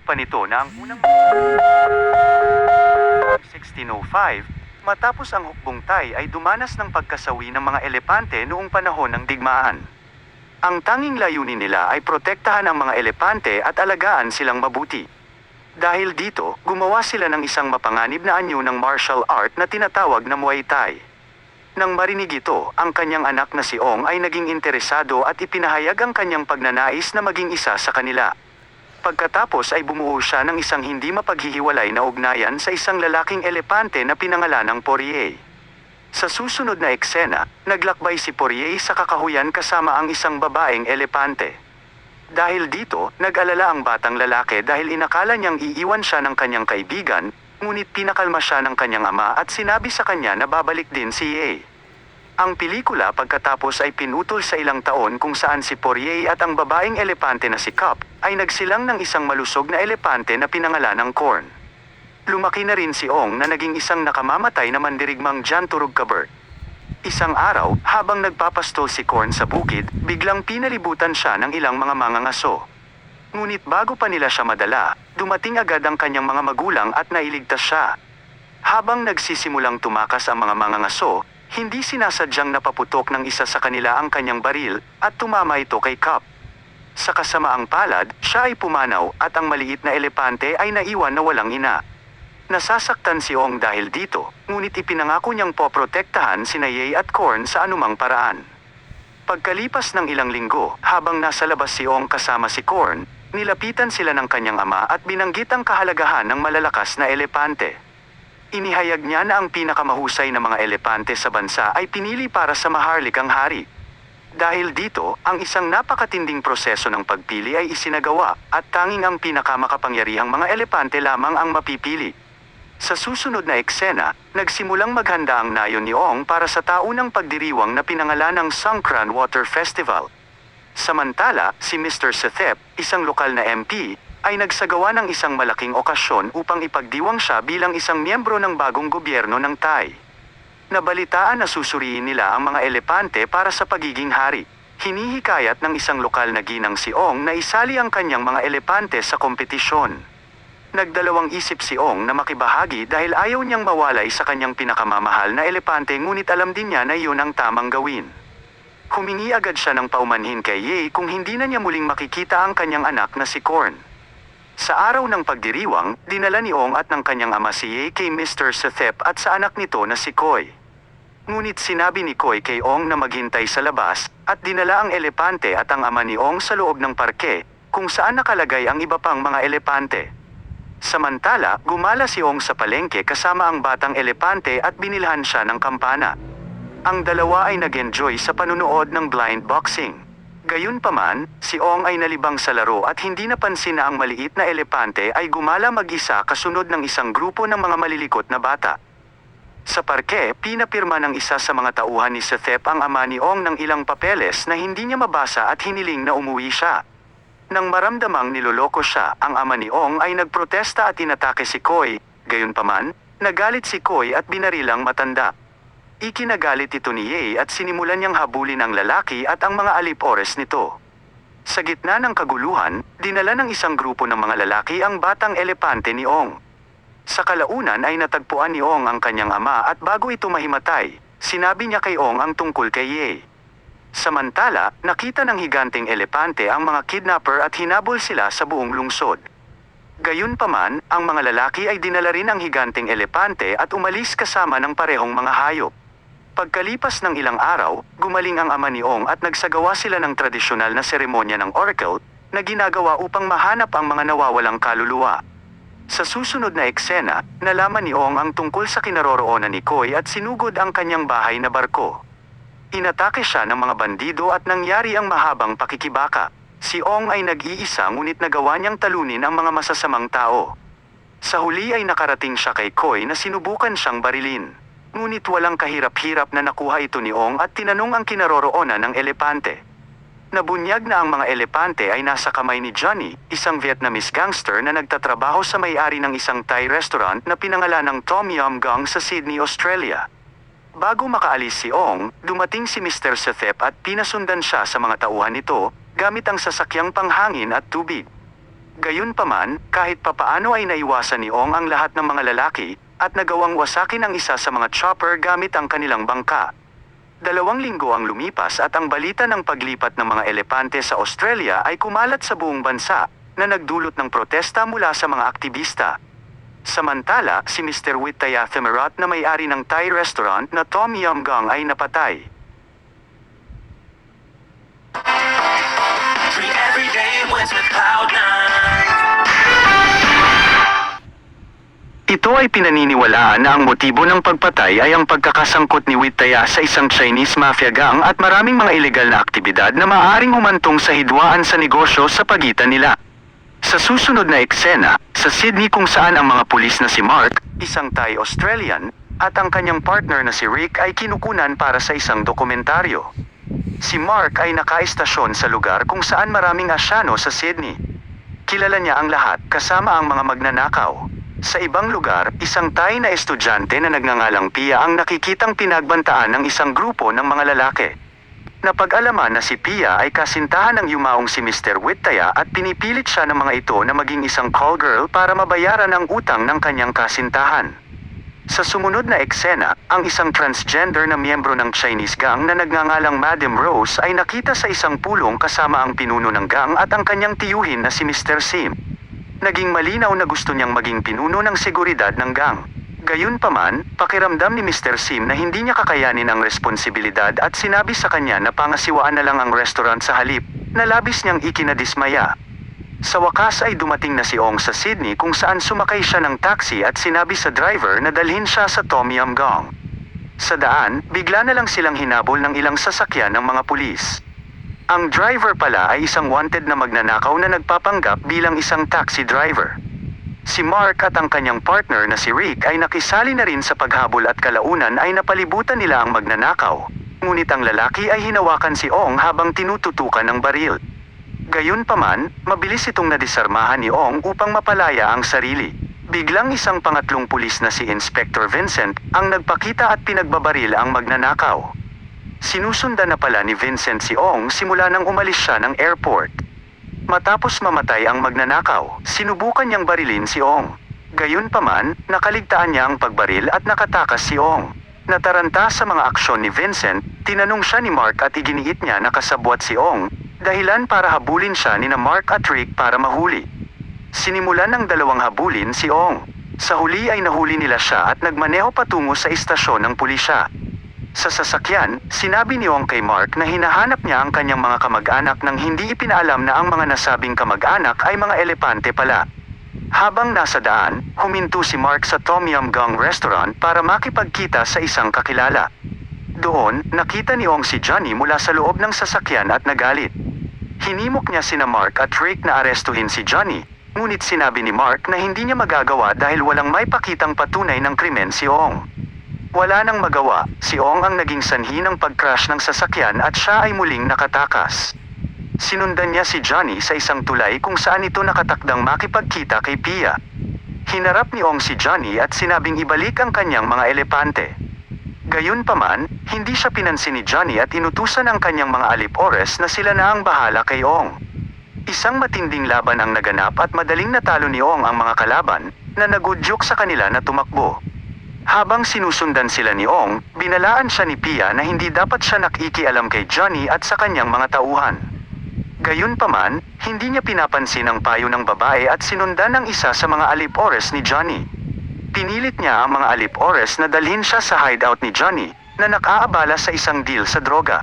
pa nito na ang unang 1605, matapos ang hukbong Thai ay dumanas ng pagkasawi ng mga elepante noong panahon ng digmaan. Ang tanging layunin nila ay protektahan ang mga elepante at alagaan silang mabuti. Dahil dito, gumawa sila ng isang mapanganib na anyo ng martial art na tinatawag na Muay Thai. Nang marinig ito, ang kanyang anak na si Ong ay naging interesado at ipinahayag ang kanyang pagnanais na maging isa sa kanila. Pagkatapos ay bumuo siya ng isang hindi mapaghihiwalay na ugnayan sa isang lalaking elepante na pinangalanang Poirier. Sa susunod na eksena, naglakbay si Poirier sa kakahuyan kasama ang isang babaeng elepante. Dahil dito, nag-alala ang batang lalaki dahil inakala niyang iiwan siya ng kanyang kaibigan, ngunit pinakalma siya ng kanyang ama at sinabi sa kanya na babalik din si Ye. Ang pelikula pagkatapos ay pinutol sa ilang taon kung saan si Poirier at ang babaeng elepante na si Cup ay nagsilang ng isang malusog na elepante na pinangalanang Corn. Lumaki na rin si Ong na naging isang nakamamatay na mandirigmang Jan Turugkabert. Isang araw, habang nagpapastol si Corn sa bukid, biglang pinalibutan siya ng ilang mga mangangaso. Ngunit bago pa nila siya madala, dumating agad ang kanyang mga magulang at nailigtas siya. Habang nagsisimulang tumakas ang mga mangangaso, hindi sinasadyang napaputok ng isa sa kanila ang kanyang baril at tumama ito kay Cup. Sa kasamaang palad, siya ay pumanaw at ang maliit na elepante ay naiwan na walang ina. Nasasaktan si Ong dahil dito, ngunit ipinangako niyang poprotektahan sina Ye at Corn sa anumang paraan. Pagkalipas ng ilang linggo, habang nasa labas si Ong kasama si Corn, nilapitan sila ng kanyang ama at binanggit ang kahalagahan ng malalakas na elepante. Inihayag niya na ang pinakamahusay na mga elepante sa bansa ay pinili para sa maharlikang hari. Dahil dito, ang isang napakatinding proseso ng pagpili ay isinagawa at tanging ang pinakamakapangyarihang mga elepante lamang ang mapipili. Sa susunod na eksena, nagsimulang maghanda ang nayon ni Ong para sa taunang pagdiriwang na pinangalanang Songkran Water Festival. Samantala, si Mr. Sethep, isang lokal na MP, ay nagsagawa ng isang malaking okasyon upang ipagdiwang siya bilang isang miyembro ng bagong gobyerno ng Thai. Nabalitaan na susuriin nila ang mga elepante para sa pagiging hari. Hinihikayat ng isang lokal na ginang si Ong na isali ang kanyang mga elepante sa kompetisyon. Nagdalawang isip si Ong na makibahagi dahil ayaw niyang mawalay sa kanyang pinakamamahal na elepante ngunit alam din niya na iyon ang tamang gawin. Humingi agad siya ng paumanhin kay Ye kung hindi na niya muling makikita ang kanyang anak na si Corn. Sa araw ng pagdiriwang, dinala ni Ong at ng kanyang ama si Ye kay Mr. Sethep at sa anak nito na si Koy. Ngunit sinabi ni Koy kay Ong na maghintay sa labas, at dinala ang elepante at ang ama ni Ong sa loob ng parke, kung saan nakalagay ang iba pang mga elepante. Samantala, gumala si Ong sa palengke kasama ang batang elepante at binilhan siya ng kampana. Ang dalawa ay nag-enjoy sa panunood ng blind boxing. Gayunpaman, si Ong ay nalibang sa laro at hindi napansin na ang maliit na elepante ay gumala mag-isa kasunod ng isang grupo ng mga malilikot na bata. Sa parke, pinapirma ng isa sa mga tauhan ni Sethep ang ama ni Ong ng ilang papeles na hindi niya mabasa at hiniling na umuwi siya. Nang maramdamang niloloko siya, ang ama ni Ong ay nagprotesta at inatake si Koy. Gayunpaman, nagalit si Koy at binarilang matanda. Ikinagalit ito ni Ye at sinimulan niyang habulin ang lalaki at ang mga alipores nito. Sa gitna ng kaguluhan, dinala ng isang grupo ng mga lalaki ang batang elepante ni Ong. Sa kalaunan ay natagpuan ni Ong ang kanyang ama at bago ito mahimatay, sinabi niya kay Ong ang tungkol kay Ye. Samantala, nakita ng higanteng elepante ang mga kidnapper at hinabol sila sa buong lungsod. Gayunpaman, ang mga lalaki ay dinala rin ang higanteng elepante at umalis kasama ng parehong mga hayop. Pagkalipas ng ilang araw, gumaling ang ama ni Ong at nagsagawa sila ng tradisyonal na seremonya ng oracle na ginagawa upang mahanap ang mga nawawalang kaluluwa. Sa susunod na eksena, nalaman ni Ong ang tungkol sa kinaroroonan ni Koy at sinugod ang kanyang bahay na barko. Inatake siya ng mga bandido at nangyari ang mahabang pakikibaka. Si Ong ay nag-iisa ngunit nagawa niyang talunin ang mga masasamang tao. Sa huli ay nakarating siya kay Koy na sinubukan siyang barilin. Ngunit walang kahirap-hirap na nakuha ito ni Ong at tinanong ang kinaroroonan ng elepante. Nabunyag na ang mga elepante ay nasa kamay ni Johnny, isang Vietnamese gangster na nagtatrabaho sa may-ari ng isang Thai restaurant na pinangalanang Tom Yum Goong sa Sydney, Australia. Bago makaalis si Ong, dumating si Mr. Sethep at pinasundan siya sa mga tauhan nito, gamit ang sasakyang panghangin at tubig. Gayunpaman, kahit papaano ay naiwasan ni Ong ang lahat ng mga lalaki, at nagawang wasakin ang isa sa mga chopper gamit ang kanilang bangka. 2 linggo ang lumipas at ang balita ng paglipat ng mga elepante sa Australia ay kumalat sa buong bansa, na nagdulot ng protesta mula sa mga aktivista. Samantala, si Mr. Wittaya Themirat na may-ari ng Thai restaurant na Tom Yum Goong ay napatay. Every day wins with Cloud9. Ito ay pinaniniwalaan na ang motibo ng pagpatay ay ang pagkakasangkot ni Wittaya sa isang Chinese mafia gang at maraming mga ilegal na aktibidad na maaaring humantong sa hidwaan sa negosyo sa pagitan nila. Sa susunod na eksena, sa Sydney kung saan ang mga pulis na si Mark, isang Thai-Australian, at ang kanyang partner na si Rick ay kinukunan para sa isang dokumentaryo. Si Mark ay nakaistasyon sa lugar kung saan maraming Asyano sa Sydney. Kilala niya ang lahat kasama ang mga magnanakaw. Sa ibang lugar, isang Thai na estudyante na nagngangalang Pia ang nakikitang pinagbantaan ng isang grupo ng mga lalaki. Napag-alaman na si Pia ay kasintahan ng yumaong si Mr. Wittaya at pinipilit siya ng mga ito na maging isang call girl para mabayaran ang utang ng kanyang kasintahan. Sa sumunod na eksena, ang isang transgender na miyembro ng Chinese gang na nagngangalang Madam Rose ay nakita sa isang pulong kasama ang pinuno ng gang at ang kanyang tiyuhin na si Mr. Sim. Naging malinaw na gusto niyang maging pinuno ng seguridad ng gang. Gayunpaman, pakiramdam ni Mr. Sim na hindi niya kakayanin ang responsibilidad at sinabi sa kanya na pangasiwaan na lang ang restaurant sa halip, na labis niyang ikinadismaya. Sa wakas ay dumating na si Ong sa Sydney kung saan sumakay siya ng taxi at sinabi sa driver na dalhin siya sa Tom Yum Goong. Sa daan, bigla na lang silang hinabol ng ilang sasakyan ng mga pulis. Ang driver pala ay isang wanted na magnanakaw na nagpapanggap bilang isang taxi driver. Si Mark at ang kanyang partner na si Rick ay nakisali na rin sa paghabol at kalaunan ay napalibutan nila ang magnanakaw. Ngunit ang lalaki ay hinawakan si Ong habang tinututukan ng baril. Gayunpaman, mabilis itong nadisarmahan ni Ong upang mapalaya ang sarili. Biglang isang pangatlong pulis na si Inspector Vincent ang nagpakita at pinagbabaril ang magnanakaw. Sinusundan na pala ni Vincent si Ong simula nang umalis siya ng airport. Matapos mamatay ang magnanakaw, sinubukan niyang barilin si Ong. Gayunpaman, nakaligtaan niya ang pagbaril at nakatakas si Ong. Nataranta sa mga aksyon ni Vincent, tinanong siya ni Mark at iginiit niya na kasabwat si Ong, dahilan para habulin siya ni na Mark at Rick para mahuli. Sinimulan ng dalawang habulin si Ong. Sa huli ay nahuli nila siya at nagmaneho patungo sa istasyon ng pulisya. Sa sasakyan, sinabi ni Ong kay Mark na hinahanap niya ang kanyang mga kamag-anak nang hindi ipinaalam na ang mga nasabing kamag-anak ay mga elepante pala. Habang nasa daan, huminto si Mark sa Tom Yum Goong restaurant para makipagkita sa isang kakilala. Doon, nakita ni Ong si Johnny mula sa loob ng sasakyan at nagalit. Hinimok niya sina Mark at Rick na arestuhin si Johnny, ngunit sinabi ni Mark na hindi niya magagawa dahil walang may pakitang patunay ng krimen si Ong. Wala nang magawa, si Ong ang naging sanhi ng pag-crash ng sasakyan at siya ay muling nakatakas. Sinundan niya si Johnny sa isang tulay kung saan ito nakatakdang makipagkita kay Pia. Hinarap ni Ong si Johnny at sinabing ibalik ang kanyang mga elepante. Gayunpaman, hindi siya pinansin ni Johnny at inutusan ang kanyang mga alipores na sila na ang bahala kay Ong. Isang matinding laban ang naganap at madaling natalo ni Ong ang mga kalaban, na nagudyok sa kanila na tumakbo. Habang sinusundan sila ni Ong, binalaan siya ni Pia na hindi dapat siya nakikialam kay Johnny at sa kanyang mga tauhan. Gayunpaman, hindi niya pinapansin ang payo ng babae at sinundan ng isa sa mga alipores ni Johnny. Pinilit niya ang mga alipores na dalhin siya sa hideout ni Johnny, na nakaabala sa isang deal sa droga.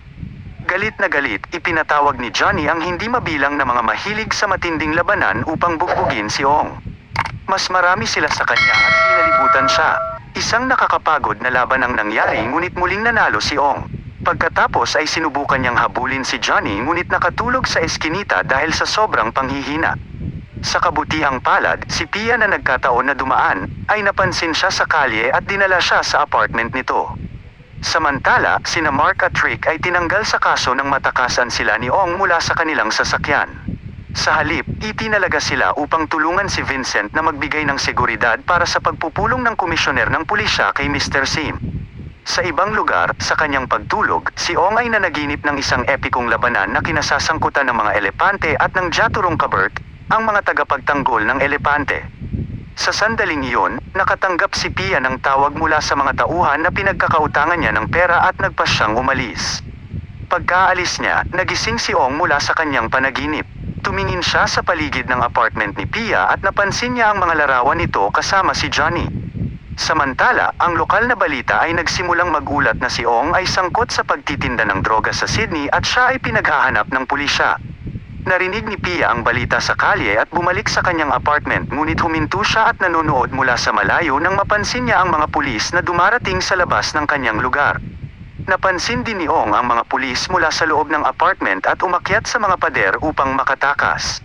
Galit na galit, ipinatawag ni Johnny ang hindi mabilang na mga mahilig sa matinding labanan upang bugbugin si Ong. Mas marami sila sa kanya at pinalibutan siya. Isang nakakapagod na laban ang nangyari ngunit muling nanalo si Ong. Pagkatapos ay sinubukan niyang habulin si Johnny ngunit nakatulog sa eskinita dahil sa sobrang panghihina. Sa kabutihang palad, si Pia na nagkataon na dumaan, ay napansin siya sa kalye at dinala siya sa apartment nito. Samantala, sina Mark at Rick ay tinanggal sa kaso ng matakasan sila ni Ong mula sa kanilang sasakyan. Sa halip, itinalaga sila upang tulungan si Vincent na magbigay ng seguridad para sa pagpupulong ng komisyoner ng pulisya kay Mr. Sim. Sa ibang lugar, sa kanyang pagtulog, si Ong ay nanaginip ng isang epikong labanan na kinasasangkutan ng mga elepante at ng Jaturong Kabert, ang mga tagapagtanggol ng elepante. Sa sandaling iyon, nakatanggap si Pia ng tawag mula sa mga tauhan na pinagkakautangan niya ng pera at nagpa siyang umalis. Pagkaalis niya, nagising si Ong mula sa kanyang panaginip. Tumingin siya sa paligid ng apartment ni Pia at napansin niya ang mga larawan nito kasama si Johnny. Samantala, ang lokal na balita ay nagsimulang magulat na si Ong ay sangkot sa pagtitinda ng droga sa Sydney at siya ay pinaghahanap ng pulisya. Narinig ni Pia ang balita sa kalye at bumalik sa kanyang apartment, ngunit huminto siya at nanonood mula sa malayo nang mapansin niya ang mga pulis na dumarating sa labas ng kanyang lugar. Napansin din ni Ong ang mga pulis mula sa loob ng apartment at umakyat sa mga pader upang makatakas.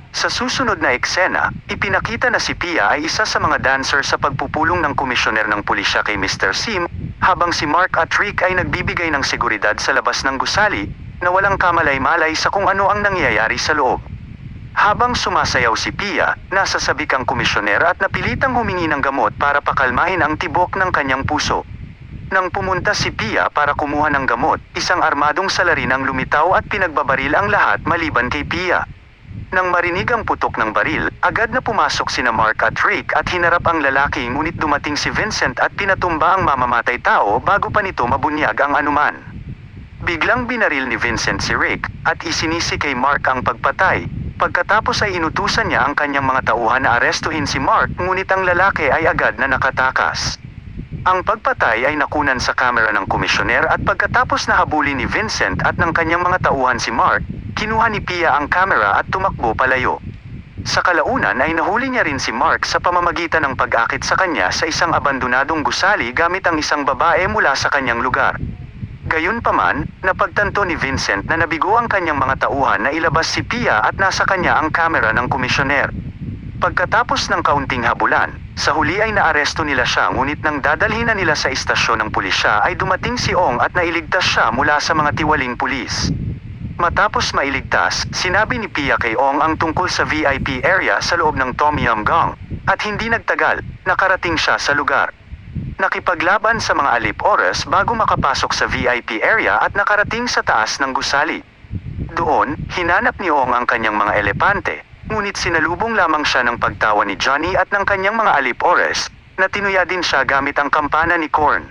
Sa susunod na eksena, ipinakita na si Pia ay isa sa mga dancer sa pagpupulong ng komisyoner ng pulisya kay Mr. Sim, habang si Mark at Rick ay nagbibigay ng seguridad sa labas ng gusali, na walang kamalay-malay sa kung ano ang nangyayari sa loob. Habang sumasayaw si Pia, nasa sabik ang komisyoner at napilitang humingi ng gamot para pakalmahin ang tibok ng kanyang puso. Nang pumunta si Pia para kumuha ng gamot, isang armadong salarin ang lumitaw at pinagbabaril ang lahat maliban kay Pia. Nang marinig ang putok ng baril, agad na pumasok sina Mark at Rick at hinarap ang lalaki, ngunit dumating si Vincent at pinatumba ang mamamatay tao bago pa nito mabunyag ang anuman. Biglang binaril ni Vincent si Rick at isinisi kay Mark ang pagpatay. Pagkatapos ay inutusan niya ang kanyang mga tauhan na arestuhin si Mark, ngunit ang lalaki ay agad na nakatakas. Ang pagpatay ay nakunan sa kamera ng komisyoner at pagkatapos na habulin ni Vincent at ng kanyang mga tauhan si Mark, kinuha ni Pia ang kamera at tumakbo palayo. Sa kalaunan ay nahuli niya rin si Mark sa pamamagitan ng pag-akit sa kanya sa isang abandonadong gusali gamit ang isang babae mula sa kanyang lugar. Gayunpaman, napagtanto ni Vincent na nabigo ang kanyang mga tauhan na ilabas si Pia at nasa kanya ang kamera ng komisyoner. Pagkatapos ng kaunting habulan, sa huli ay naaresto nila siya, ngunit nang dadalhin na nila sa istasyon ng pulisya ay dumating si Ong at nailigtas siya mula sa mga tiwaling pulis. Matapos mailigtas, sinabi ni Pia kay Ong ang tungkol sa VIP area sa loob ng Tom Yum Goong, at hindi nagtagal, nakarating siya sa lugar. Nakipaglaban sa mga alip-oras bago makapasok sa VIP area at nakarating sa taas ng gusali. Doon, hinanap ni Ong ang kanyang mga elepante, ngunit sinalubong lamang siya ng pagtawa ni Johnny at ng kanyang mga alip-oras, na tinuya din siya gamit ang kampana ni Korn.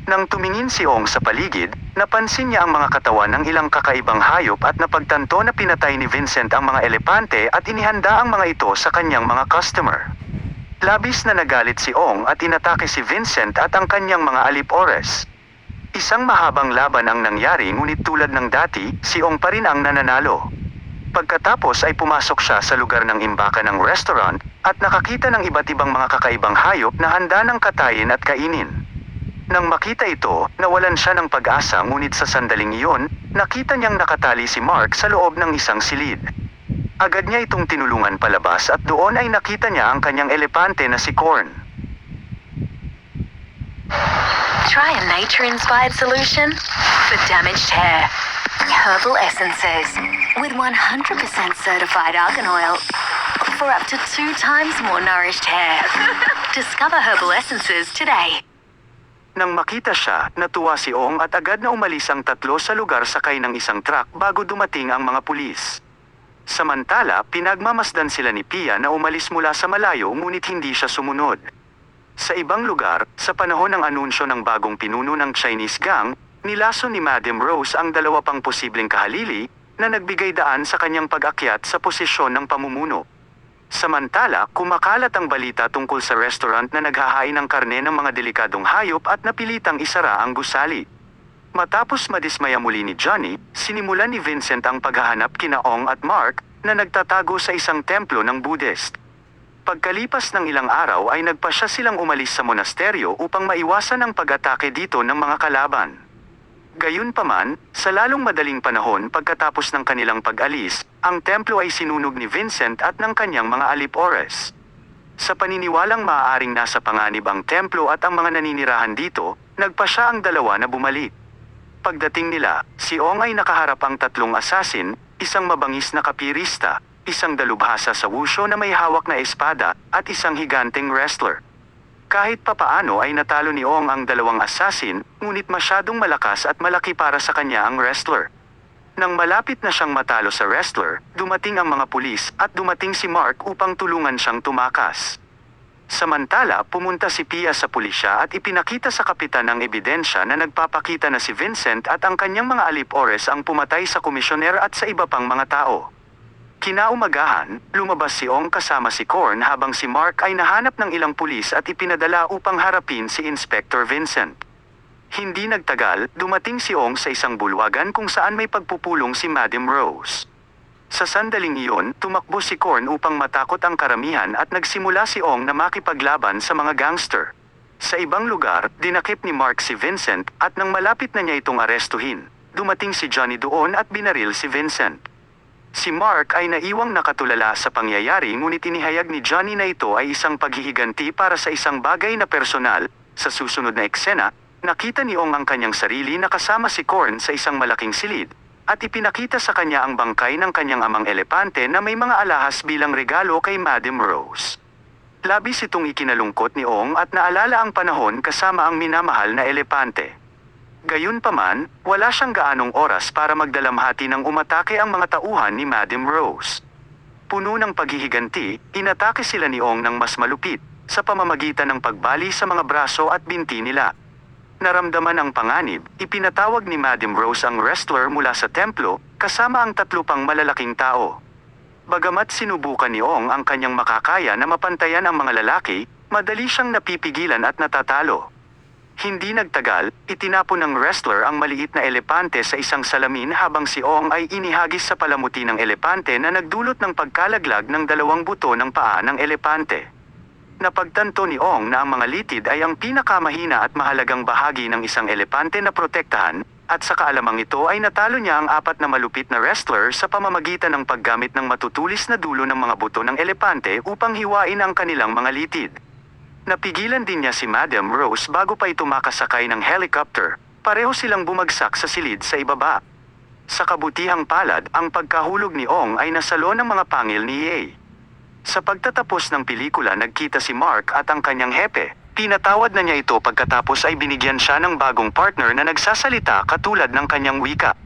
Nang tumingin si Ong sa paligid, napansin niya ang mga katawan ng ilang kakaibang hayop at napagtanto na pinatay ni Vincent ang mga elepante at inihanda ang mga ito sa kanyang mga customer. Labis na nagalit si Ong at inatake si Vincent at ang kanyang mga alip-oras. Isang mahabang laban ang nangyari, ngunit tulad ng dati, si Ong pa rin ang nananalo. Pagkatapos ay pumasok siya sa lugar ng imbakan ng restaurant at nakakita ng iba't ibang mga kakaibang hayop na handa ng katayin at kainin. Nang makita ito, nawalan siya ng pag-asa, ngunit sa sandaling iyon, nakita niyang nakatali si Mark sa loob ng isang silid. Agad niya itong tinulungan palabas at doon ay nakita niya ang kanyang elepante na si Korn. Try a nature-inspired solution for damaged hair. Herbal Essences with 100% certified argan oil for up to 2 times more nourished hair. Discover Herbal Essences today. Nang makita siya, natuwa si Ong at agad na umalis ang tatlo sa lugar sakay ng isang truck bago dumating ang mga pulis. Samantala, pinagmamasdan sila ni Pia na umalis mula sa malayo, ngunit hindi siya sumunod. Sa ibang lugar, sa panahon ng anunsyo ng bagong pinuno ng Chinese gang, nilaso ni Madam Rose ang 2 pang posibleng kahalili na nagbigay daan sa kanyang pag-akyat sa posisyon ng pamumuno. Samantala, kumakalat ang balita tungkol sa restaurant na naghahain ng karne ng mga delikadong hayop at napilitang isara ang gusali. Matapos madismaya muli ni Johnny, sinimulan ni Vincent ang paghahanap kina Ong at Mark na nagtatago sa isang templo ng Buddhist. Pagkalipas ng ilang araw ay nagpasya silang umalis sa monasteryo upang maiwasan ang pag-atake dito ng mga kalaban. Gayunpaman, sa lalong madaling panahon pagkatapos ng kanilang pag-alis, ang templo ay sinunog ni Vincent at ng kanyang mga alip-oras. Sa paniniwalang maaaring nasa panganib ang templo at ang mga naninirahan dito, nagpasya ang 2 na bumalik. Pagdating nila, si Ong ay nakaharap ang 3 assassin, isang mabangis na kapirista, isang dalubhasa sa wushu na may hawak na espada, at isang higanteng wrestler. Kahit papaano ay natalo ni Ong ang 2 assassin, ngunit masyadong malakas at malaki para sa kanya ang wrestler. Nang malapit na siyang matalo sa wrestler, dumating ang mga pulis at dumating si Mark upang tulungan siyang tumakas. Samantala, pumunta si Pia sa pulisya at ipinakita sa kapitan ang ebidensya na nagpapakita na si Vincent at ang kanyang mga alipores ang pumatay sa komisyoner at sa iba pang mga tao. Kinaumagahan, lumabas si Ong kasama si Korn habang si Mark ay nahanap ng ilang pulis at ipinadala upang harapin si Inspector Vincent. Hindi nagtagal, dumating si Ong sa isang bulwagan kung saan may pagpupulong si Madam Rose. Sa sandaling iyon, tumakbo si Korn upang matakot ang karamihan at nagsimula si Ong na makipaglaban sa mga gangster. Sa ibang lugar, dinakip ni Mark si Vincent at nang malapit na niya itong arestuhin, dumating si Johnny doon at binaril si Vincent. Si Mark ay naiwang nakatulala sa pangyayari ngunit inihayag ni Johnny na ito ay isang paghihiganti para sa isang bagay na personal. Sa susunod na eksena, nakita ni Ong ang kanyang sarili na kasama si Korn sa isang malaking silid, at ipinakita sa kanya ang bangkay ng kanyang amang elepante na may mga alahas bilang regalo kay Madam Rose. Labis itong ikinalungkot ni Ong at naalala ang panahon kasama ang minamahal na elepante. Gayunpaman, wala siyang gaanong oras para magdalamhati ng umatake ang mga tauhan ni Madam Rose. Puno ng paghihiganti, inatake sila ni Ong ng mas malupit, sa pamamagitan ng pagbali sa mga braso at binti nila. Naramdaman ang panganib, ipinatawag ni Madam Rose ang wrestler mula sa templo, kasama ang 3 pang malalaking tao. Bagamat sinubukan ni Ong ang kanyang makakaya na mapantayan ang mga lalaki, madali siyang napipigilan at natatalo. Hindi nagtagal, itinapon ng wrestler ang maliit na elepante sa isang salamin habang si Ong ay inihagis sa palamuti ng elepante na nagdulot ng pagkalaglag ng 2 buto ng paa ng elepante. Napagtanto ni Ong na ang mga litid ay ang pinakamahina at mahalagang bahagi ng isang elepante na protektahan, at sa kaalamang ito ay natalo niya ang 4 na malupit na wrestler sa pamamagitan ng paggamit ng matutulis na dulo ng mga buto ng elepante upang hiwain ang kanilang mga litid. Napigilan din niya si Madam Rose bago pa ito makasakay ng helicopter. Pareho silang bumagsak sa silid sa ibaba. Sa kabutihang palad, ang pagkahulog ni Ong ay nasalo ng mga pangil ni Ye. Sa pagtatapos ng pelikula, nagkita si Mark at ang kanyang hepe. Pinatawad na niya ito pagkatapos ay binigyan siya ng bagong partner na nagsasalita katulad ng kanyang wika.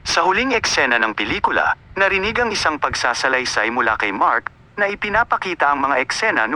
Sa huling eksena ng pelikula, narinig ang isang pagsasalaysay mula kay Mark na ipinapakita ang mga eksena